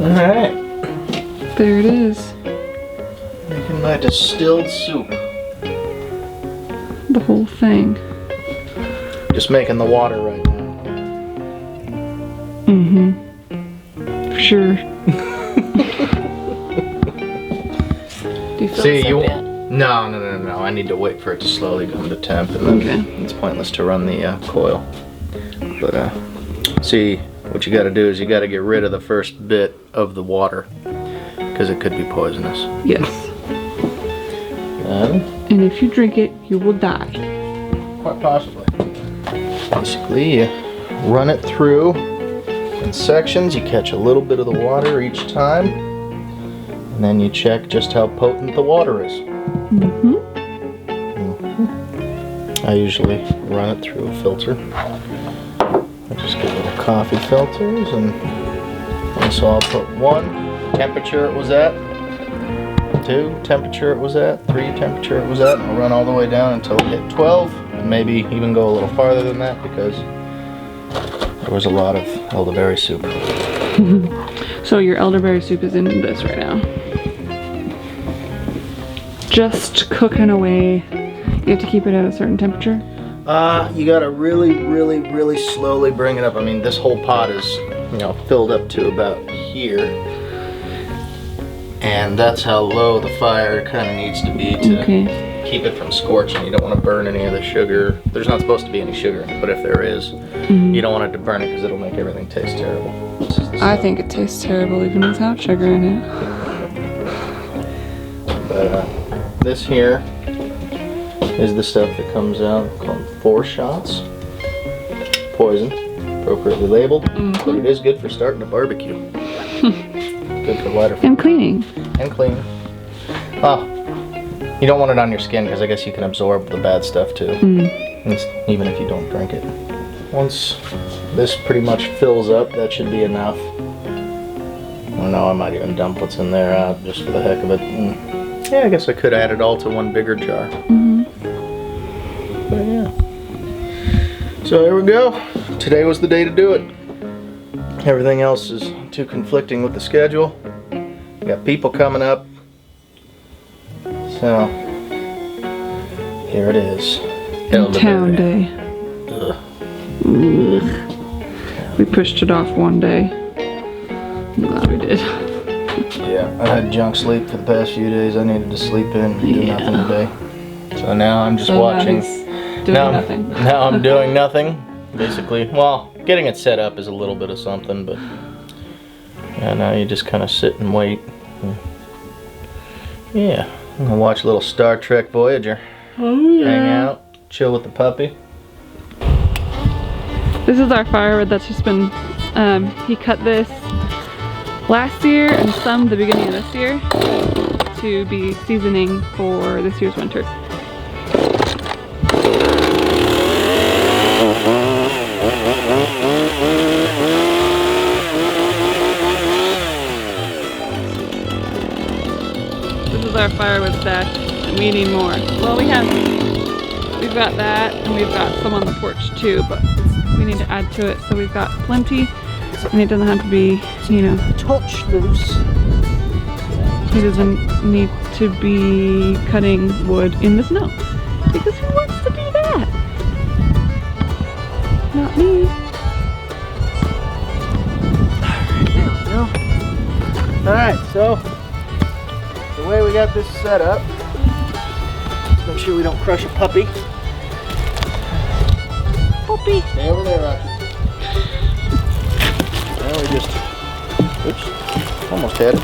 Alright. There it is. Making my distilled soup. The whole thing. Just making the water right now. Mm-hmm. For sure. Do you feel See, this you up yet? No. I need to wait for it to slowly come to temp, and then it's pointless to run the coil. But see, what you got to do is you got to get rid of the first bit of the water, because it could be poisonous. Yes. And if you drink it, you will die. Quite possibly. Basically, you run it through in sections. You catch a little bit of the water each time, and then you check just how potent the water is. I usually run it through a filter. I just get little coffee filters, and so I'll put 1, temperature it was at, 2, temperature it was at, 3, temperature it was at, and I'll run all the way down until it hit 12, and maybe even go a little farther than that, because there was a lot of elderberry soup. So your elderberry soup is in this right now. Just cooking away. You have to keep it at a certain temperature? You gotta really slowly bring it up. I mean, this whole pot is, filled up to about here. And that's how low the fire kind of needs to be to keep it from scorching. You don't want to burn any of the sugar. There's not supposed to be any sugar in it, but if there is, you don't want it to burn it because it'll make everything taste terrible. I think it tastes terrible even without sugar in it. But this here is the stuff that comes out called 4 shots. Poison, appropriately labeled, but it is good for starting a barbecue. Good for lighter. And cleaning. And cleaning. Oh, you don't want it on your skin because I guess you can absorb the bad stuff too, even if you don't drink it. Once this pretty much fills up, that should be enough. I don't know, I might even dump what's in there out just for the heck of it. Yeah, I guess I could add it all to one bigger jar. But yeah. So there we go. Today was the day to do it. Everything else is too conflicting with the schedule. We got people coming up. So here it is. Town day. Ugh. We pushed it off one day. I'm glad we did. Yeah, I had junk sleep for the past few days. I needed to sleep in and do nothing today. So now I'm just watching. Doing nothing. Now I'm doing nothing. Basically, well, getting it set up is a little bit of something, but yeah, now you just kind of sit and wait. Yeah, I'm gonna watch a little Star Trek Voyager. Oh yeah. Hang out, chill with the puppy. This is our firewood that's just been, he cut this last year and some the beginning of this year to be seasoning for this year's winter. This is our firewood stash, and we need more. Well, we've got that, and we've got some on the porch too, but we need to add to it. So we've got plenty, and it doesn't have to be, touch loose. He doesn't need to be cutting wood in the snow, because who wants to do that? Not me. Alright, so the way we got this set up, let's make sure we don't crush a puppy. Puppy! Stay over there, Rocky. Now we just, oops, almost had it.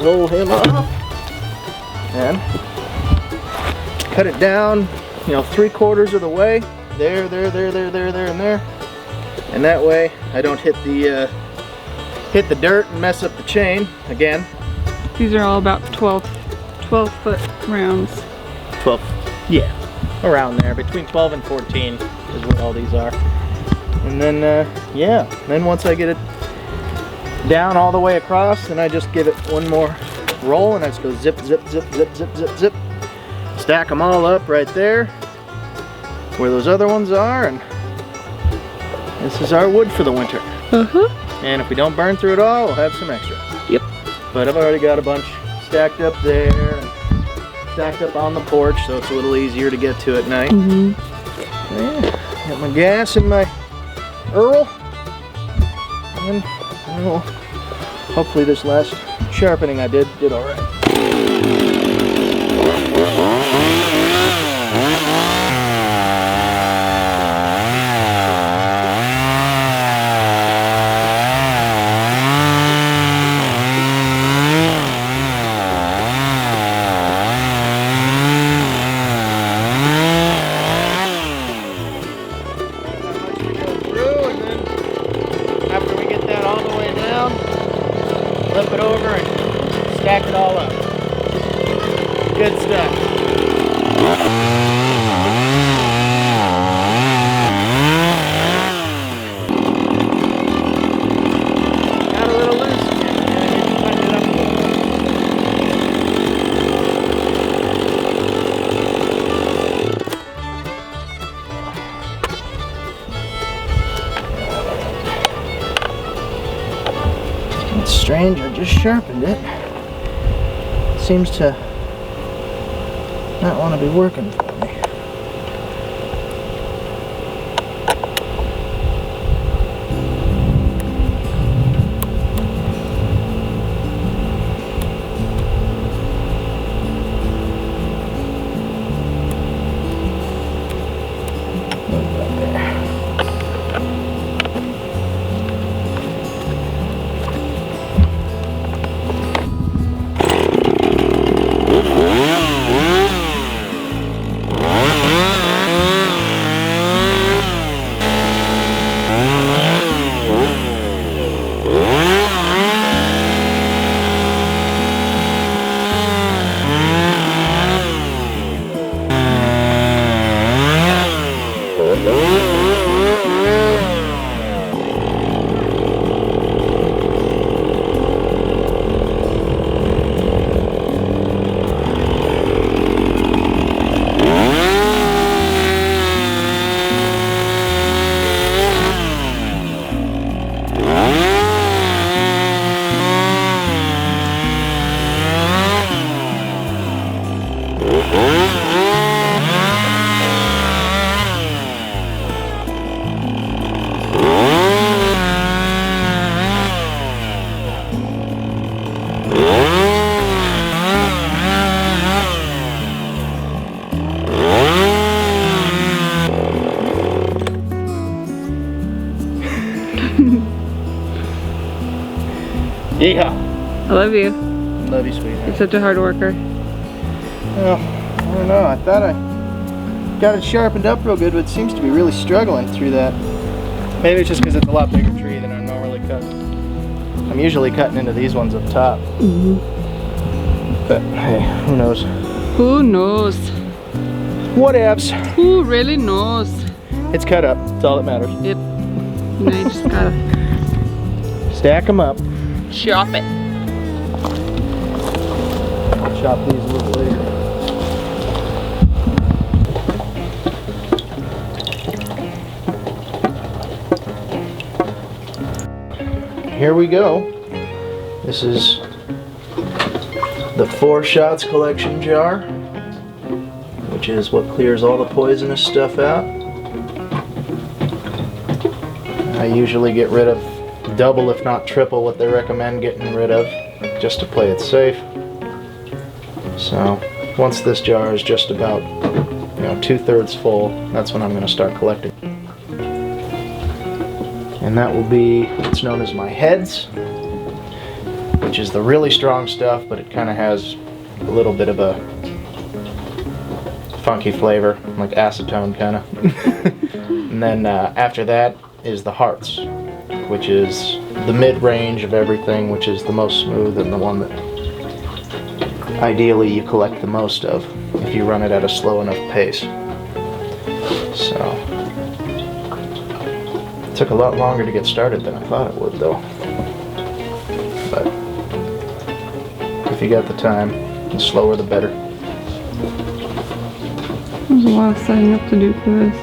Roll him up and cut it down, 3/4 of the way. There, and there. And that way I don't hit the dirt and mess up the chain again. These are all about 12 foot rounds. 12, yeah, around there, between 12 and 14 is what all these are. And then, yeah, then once I get it down all the way across, then I just give it one more roll and I just go zip, zip, zip, zip, zip, zip, zip. Stack them all up right there where those other ones are, and this is our wood for the winter. And if we don't burn through it all, we'll have some extra. Yep. But I've already got a bunch stacked up there, and stacked up on the porch, so it's a little easier to get to at night. Yeah, got my gas and my Earl. And well, hopefully this last sharpening I did all right. Flip it over and stack it all up. Good stuff. Got a little loose. Tighten it up a little. It's strange, I just sharpened it. Seems to not want to be working for me. Yeah. I love you. Love you, sweetheart. You're such a hard worker. Well, I don't know. I thought I got it sharpened up real good, but it seems to be really struggling through that. Maybe it's just because it's a lot bigger tree than I normally cut. I'm usually cutting into these ones up top. But hey, who knows? Who knows? Whatevs. Who really knows? It's cut up. That's all that matters. Yep. Now you just gotta stack them up. chop it. Chop these a little later. Here we go. This is the 4 shots collection jar, which is what clears all the poisonous stuff out. I usually get rid of double if not triple what they recommend getting rid of, just to play it safe. So once this jar is just about 2/3 full, that's when I'm going to start collecting. And that will be what's known as my heads, which is the really strong stuff, but it kind of has a little bit of a funky flavor, like acetone kind of. And then after that is the hearts, which is the mid-range of everything, which is the most smooth and the one that ideally you collect the most of if you run it at a slow enough pace. So it took a lot longer to get started than I thought it would, though. But if you got the time, the slower the better. There's a lot of setting up to do for this.